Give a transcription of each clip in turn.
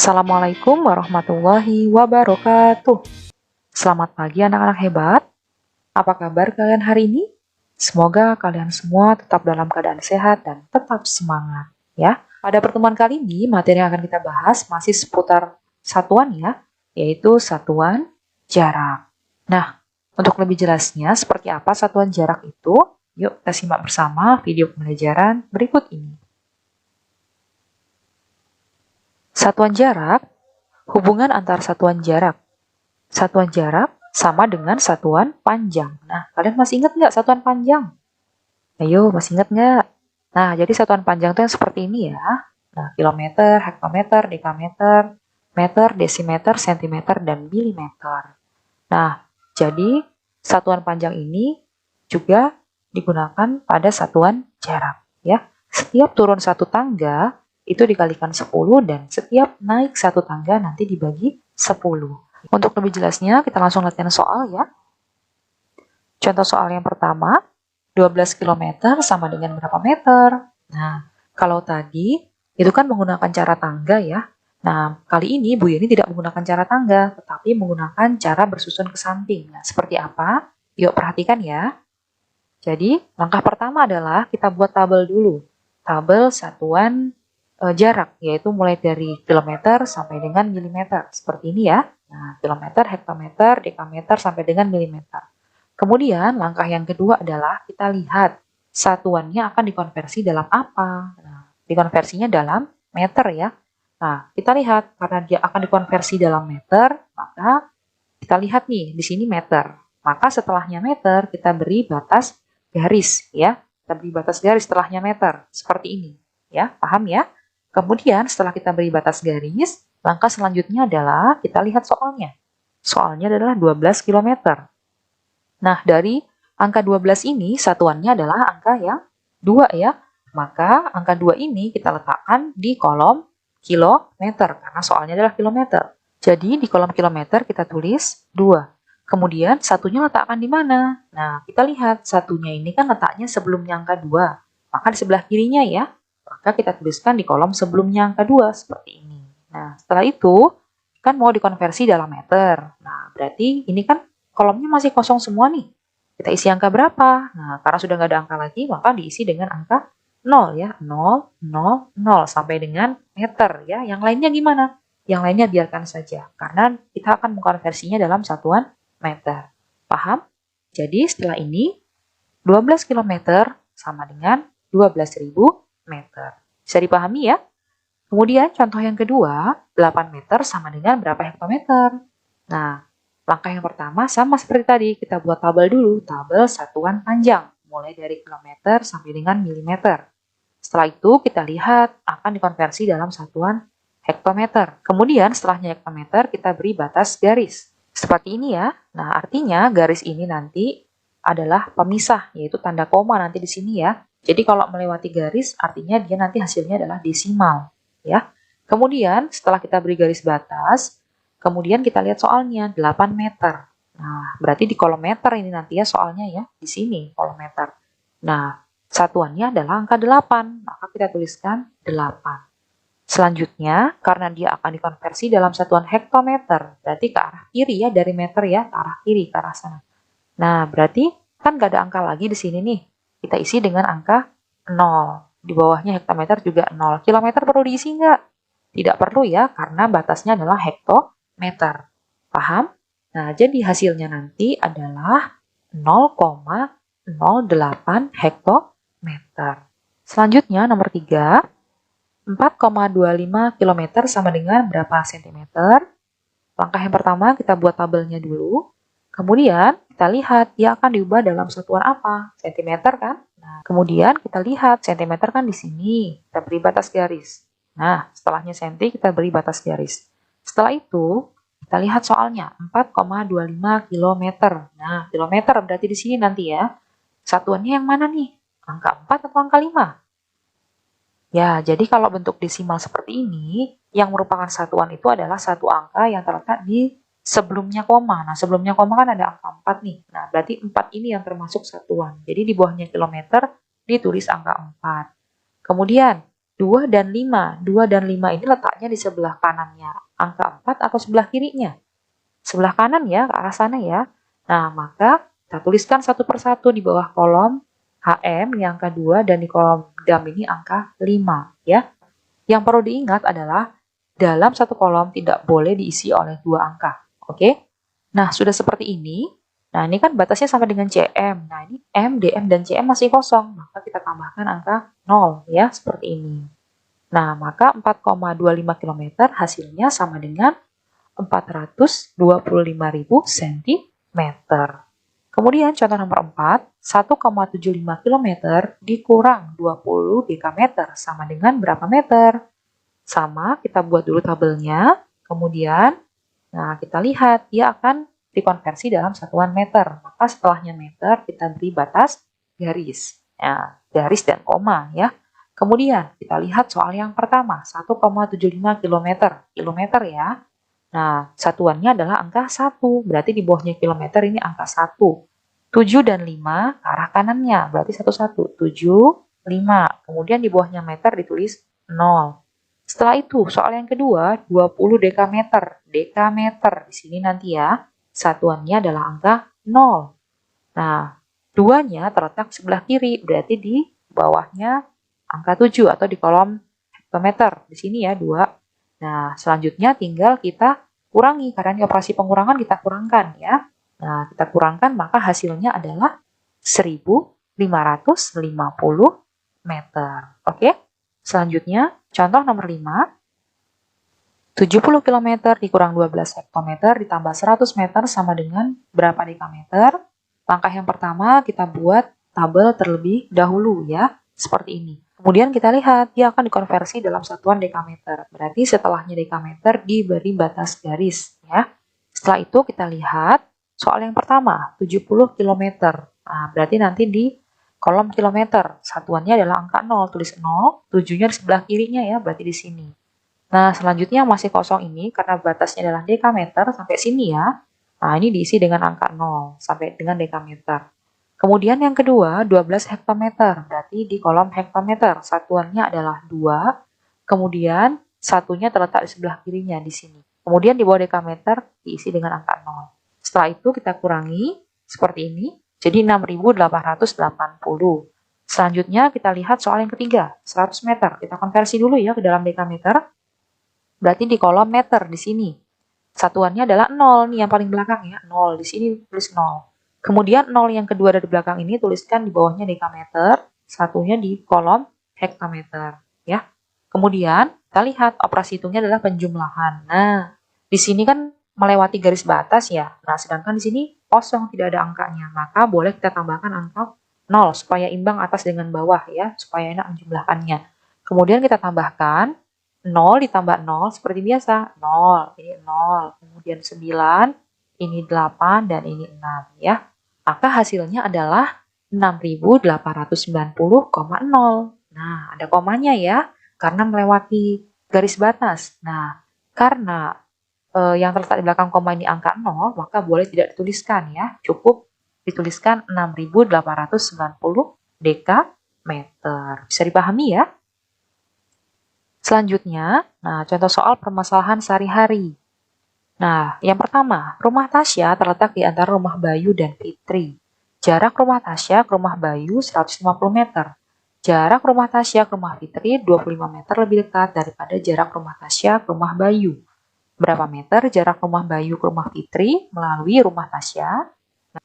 Assalamualaikum warahmatullahi wabarakatuh. Selamat pagi anak-anak hebat. Apa kabar kalian hari ini? Semoga kalian semua tetap dalam keadaan sehat dan tetap semangat ya. Pada pertemuan kali ini, materi yang akan kita bahas masih seputar satuan ya, yaitu satuan jarak. Nah, untuk lebih jelasnya seperti apa satuan jarak itu, yuk kita simak bersama video pembelajaran berikut ini. Satuan jarak, hubungan antar satuan jarak. Satuan jarak sama dengan satuan panjang. Nah, kalian masih ingat nggak satuan panjang? Ayo, masih ingat nggak? Nah, jadi satuan panjang itu yang seperti ini ya. Nah, kilometer, hektometer, dekameter, meter, desimeter, sentimeter, dan milimeter. Nah, jadi satuan panjang ini juga digunakan pada satuan jarak ya. Setiap turun satu tangga, itu dikalikan 10 dan setiap naik satu tangga nanti dibagi 10. Untuk lebih jelasnya kita langsung latihan soal ya. Contoh soal yang pertama, 12 km sama dengan berapa meter? Nah, kalau tadi itu kan menggunakan cara tangga ya. Nah, kali ini Bu Yeni tidak menggunakan cara tangga, tetapi menggunakan cara bersusun ke samping. Nah, seperti apa? Yuk perhatikan ya. Jadi, langkah pertama adalah kita buat tabel dulu. Tabel satuan jarak, yaitu mulai dari kilometer sampai dengan milimeter. Seperti ini ya. Nah, kilometer, hektometer, dekameter, sampai dengan milimeter. Kemudian, langkah yang kedua adalah kita lihat satuannya akan dikonversi dalam apa. Nah, dikonversinya dalam meter ya. Nah, kita lihat karena dia akan dikonversi dalam meter, maka kita lihat nih, di sini meter. Maka setelahnya meter, kita beri batas garis ya. Kita beri batas garis setelahnya meter. Seperti ini. Ya, paham ya? Kemudian setelah kita beri batas garis, langkah selanjutnya adalah kita lihat soalnya. Soalnya adalah 12 km. Nah, dari angka 12 ini satuannya adalah angka yang 2 ya. Maka angka 2 ini kita letakkan di kolom kilometer karena soalnya adalah kilometer. Jadi di kolom kilometer kita tulis 2. Kemudian satunya letakkan di mana? Nah, kita lihat satunya ini kan letaknya sebelumnya angka 2. Maka di sebelah kirinya ya. Maka kita tuliskan di kolom sebelumnya angka 2 seperti ini. Nah, setelah itu kan mau dikonversi dalam meter. Nah, berarti ini kan kolomnya masih kosong semua nih. Kita isi angka berapa? Nah, karena sudah nggak ada angka lagi, maka diisi dengan angka 0 ya. 0, 0, 0 sampai dengan meter ya. Yang lainnya gimana? Yang lainnya biarkan saja. Karena kita akan mengkonversinya dalam satuan meter. Paham? Jadi setelah ini 12 km sama dengan 12.000 meter. Bisa dipahami ya? Kemudian contoh yang kedua, 8 meter sama dengan berapa hektometer? Nah, langkah yang pertama sama seperti tadi, kita buat tabel dulu, tabel satuan panjang, mulai dari kilometer sampai dengan milimeter. Setelah itu kita lihat akan dikonversi dalam satuan hektometer. Kemudian setelahnya hektometer kita beri batas garis. Seperti ini ya. Nah, artinya garis ini nanti adalah pemisah, yaitu tanda koma nanti di sini ya. Jadi kalau melewati garis, artinya dia nanti hasilnya adalah desimal. Ya. Kemudian setelah kita beri garis batas, kemudian kita lihat soalnya 8 meter. Nah, berarti di kolom meter ini nanti ya soalnya ya, di sini kolom meter. Nah, satuannya adalah angka 8, maka kita tuliskan 8. Selanjutnya, karena dia akan dikonversi dalam satuan hektometer, berarti ke arah kiri ya, dari meter ya, ke arah kiri, ke arah sana. Nah, berarti kan gak ada angka lagi di sini nih. Kita isi dengan angka 0. Di bawahnya hektometer juga 0. Kilometer perlu diisi nggak? Tidak perlu ya, karena batasnya adalah hektometer. Paham? Nah, jadi hasilnya nanti adalah 0,08 hektometer. Selanjutnya, nomor 3. 4,25 km sama dengan berapa sentimeter? Langkah yang pertama kita buat tabelnya dulu. Kemudian kita lihat dia akan diubah dalam satuan apa? Sentimeter kan? Nah, kemudian kita lihat sentimeter kan di sini. Kita beri batas garis. Nah, setelahnya senti kita beri batas garis. Setelah itu kita lihat soalnya 4,25 km. Nah, kilometer berarti di sini nanti ya. Satuannya yang mana nih? Angka 4 atau angka 5? Ya, jadi kalau bentuk desimal seperti ini, yang merupakan satuan itu adalah satu angka yang terletak di sebelumnya koma. Nah, sebelumnya koma kan ada angka 4 nih. Nah, berarti 4 ini yang termasuk satuan. Jadi di bawahnya kilometer ditulis angka 4. Kemudian, 2 dan 5. 2 dan 5 ini letaknya di sebelah kanannya angka 4 atau sebelah kirinya? Sebelah kanan ya, ke arah sana ya. Nah, maka kita tuliskan satu persatu di bawah kolom HM ini angka 2 dan di kolom DAM ini angka 5 ya. Yang perlu diingat adalah dalam satu kolom tidak boleh diisi oleh dua angka. Oke? Nah, sudah seperti ini. Nah, ini kan batasnya sama dengan CM. Nah, ini M, DM, dan CM masih kosong. Maka kita tambahkan angka 0 ya, seperti ini. Nah, maka 4,25 km hasilnya sama dengan 425.000 cm. Kemudian contoh nomor 4, 1,75 km dikurang 20 dekameter sama dengan berapa meter? Sama, kita buat dulu tabelnya. Kemudian, nah kita lihat dia akan dikonversi dalam satuan meter. Maka setelahnya meter kita beri batas garis. Ya, garis dan koma ya. Kemudian kita lihat soal yang pertama, 1,75 km. Kilometer ya. Nah, satuannya adalah angka 1. Berarti di bawahnya kilometer ini angka 1. 7 dan 5 ke arah kanannya. Berarti 1, 1. 7, 5. Kemudian di bawahnya meter ditulis 0. Setelah itu, soal yang kedua, 20 dekameter. Dekameter. Di sini nanti ya, satuannya adalah angka 0. Nah, 2-nya terletak sebelah kiri. Berarti di bawahnya angka 7 atau di kolom hektometer. Di sini ya, 2. Nah, selanjutnya tinggal kita kurangi. Karena ini operasi pengurangan kita kurangkan ya. Nah, kita kurangkan maka hasilnya adalah 1.550 meter. Oke? Selanjutnya, contoh nomor 5. 70 km dikurang 12 hektometer ditambah 100 meter sama dengan berapa dekameter? Langkah yang pertama kita buat tabel terlebih dahulu ya, seperti ini. Kemudian kita lihat dia akan dikonversi dalam satuan dekameter. Berarti setelahnya dekameter diberi batas garis ya. Setelah itu kita lihat soal yang pertama, 70 km. Nah, berarti nanti di kolom kilometer, satuannya adalah angka 0, tulis 0, 7-nya di sebelah kirinya ya, berarti di sini. Nah, selanjutnya masih kosong ini, karena batasnya adalah dekameter, sampai sini ya. Nah, ini diisi dengan angka 0, sampai dengan dekameter. Kemudian yang kedua, 12 hektometer, berarti di kolom hektometer, satuannya adalah 2, kemudian satunya terletak di sebelah kirinya, di sini. Kemudian di bawah dekameter, diisi dengan angka 0. Setelah itu kita kurangi, seperti ini, jadi 6.880. Selanjutnya kita lihat soal yang ketiga, 100 meter. Kita konversi dulu ya ke dalam dekameter. Berarti di kolom meter di sini. Satuannya adalah 0 nih yang paling belakang ya, 0. Di sini tulis 0. Kemudian 0 yang kedua dari belakang ini tuliskan di bawahnya dekameter, satunya di kolom hektometer ya. Kemudian kita lihat operasi hitungnya adalah penjumlahan. Nah, di sini kan melewati garis batas ya. Nah, sedangkan di sini kosong, tidak ada angkanya. Maka boleh kita tambahkan angka 0 supaya imbang atas dengan bawah ya, supaya enak menjumlahkannya. Kemudian kita tambahkan 0 ditambah 0 seperti biasa. 0, ini 0. Kemudian 9, ini 8, dan ini 6 ya. Maka hasilnya adalah 6.890,0. Nah, ada komanya ya, karena melewati garis batas. Nah, karena yang terletak di belakang koma ini angka 0, maka boleh tidak dituliskan ya. Cukup dituliskan 6.890 dekameter. Bisa dipahami ya? Selanjutnya, nah contoh soal permasalahan sehari-hari. Nah, yang pertama, rumah Tasya terletak di antara rumah Bayu dan Fitri. Jarak rumah Tasya ke rumah Bayu 150 meter. Jarak rumah Tasya ke rumah Fitri 25 meter lebih dekat daripada jarak rumah Tasya ke rumah Bayu. Berapa meter jarak rumah Bayu ke rumah Fitri melalui rumah Tasya?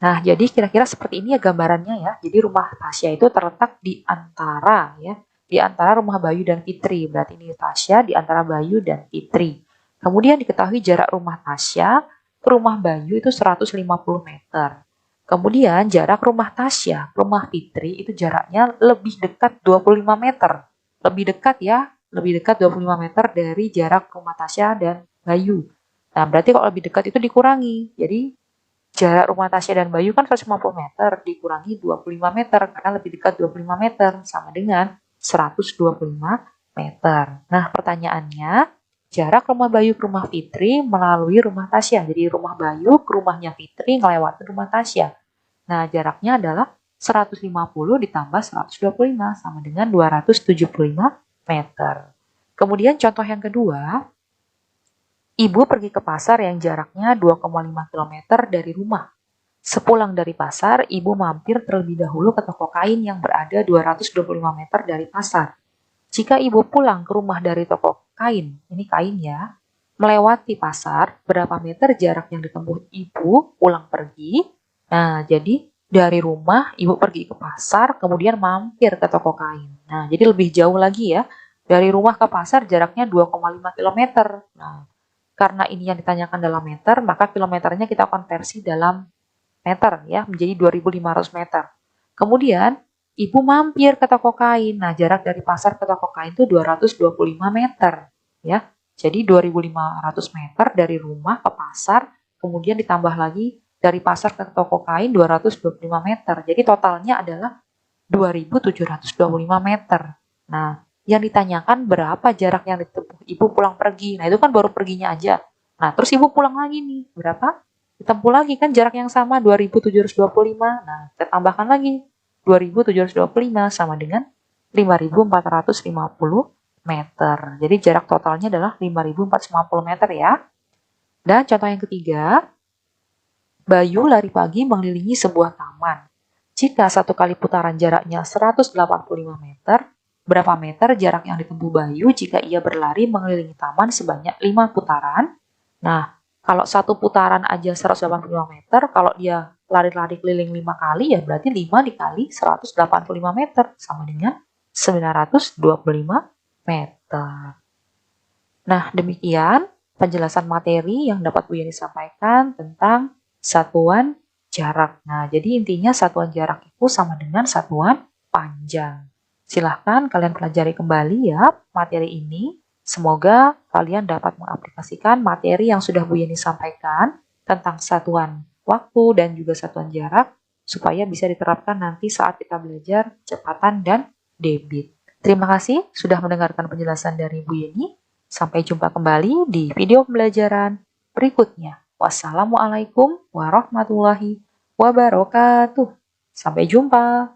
Nah, jadi kira-kira seperti ini ya gambarannya ya. Jadi rumah Tasya itu terletak di antara ya, di antara rumah Bayu dan Fitri. Berarti ini Tasya di antara Bayu dan Fitri. Kemudian diketahui jarak rumah Tasya ke rumah Bayu itu 150 meter. Kemudian jarak rumah Tasya ke rumah Fitri itu jaraknya lebih dekat 25 meter. Lebih dekat ya, lebih dekat 25 meter dari jarak rumah Tasya dan Bayu. Nah, berarti kalau lebih dekat itu dikurangi. Jadi jarak rumah Tasya dan Bayu kan 150 meter, dikurangi 25 meter, karena lebih dekat 25 meter, sama dengan 125 meter. Nah, pertanyaannya, jarak rumah Bayu ke rumah Fitri melalui rumah Tasya. Jadi rumah Bayu ke rumahnya Fitri ngelewati rumah Tasya. Nah, jaraknya adalah 150 ditambah 125, sama dengan 275 meter. Kemudian contoh yang kedua, ibu pergi ke pasar yang jaraknya 2,5 km dari rumah. Sepulang dari pasar, ibu mampir terlebih dahulu ke toko kain yang berada 225 meter dari pasar. Jika ibu pulang ke rumah dari toko kain, ini kain ya, melewati pasar, berapa meter jarak yang ditempuh ibu pulang pergi? Nah, jadi dari rumah ibu pergi ke pasar, kemudian mampir ke toko kain. Nah, jadi lebih jauh lagi ya. Dari rumah ke pasar jaraknya 2,5 km. Nah, karena ini yang ditanyakan dalam meter, maka kilometernya kita konversi dalam meter ya, menjadi 2.500 meter. Kemudian, ibu mampir ke toko kain. Nah, jarak dari pasar ke toko kain itu 225 meter ya. Jadi 2.500 meter dari rumah ke pasar, kemudian ditambah lagi dari pasar ke toko kain 225 meter. Jadi totalnya adalah 2.725 meter. Nah, yang ditanyakan berapa jarak yang ditempuh ibu pulang pergi. Nah, itu kan baru perginya aja. Nah, terus ibu pulang lagi nih. Berapa? Ditempuh lagi kan jarak yang sama 2.725. Nah, kita tambahkan lagi 2.725 sama dengan 5.450 meter. Jadi jarak totalnya adalah 5.450 meter ya. Dan contoh yang ketiga, Bayu lari pagi mengelilingi sebuah taman. Jika satu kali putaran jaraknya 185 meter, berapa meter jarak yang ditempuh Bayu jika ia berlari mengelilingi taman sebanyak 5 putaran? Nah, kalau satu putaran aja 185 meter, kalau dia lari-lari keliling 5 kali, ya berarti 5 dikali 185 meter, sama dengan 925 meter. Nah, demikian penjelasan materi yang dapat Bu Yeni sampaikan tentang satuan jarak. Nah, jadi intinya satuan jarak itu sama dengan satuan panjang. Silahkan kalian pelajari kembali ya materi ini. Semoga kalian dapat mengaplikasikan materi yang sudah Bu Yeni sampaikan tentang satuan waktu dan juga satuan jarak supaya bisa diterapkan nanti saat kita belajar kecepatan dan debit. Terima kasih sudah mendengarkan penjelasan dari Bu Yeni. Sampai jumpa kembali di video pembelajaran berikutnya. Wassalamualaikum warahmatullahi wabarakatuh. Sampai jumpa.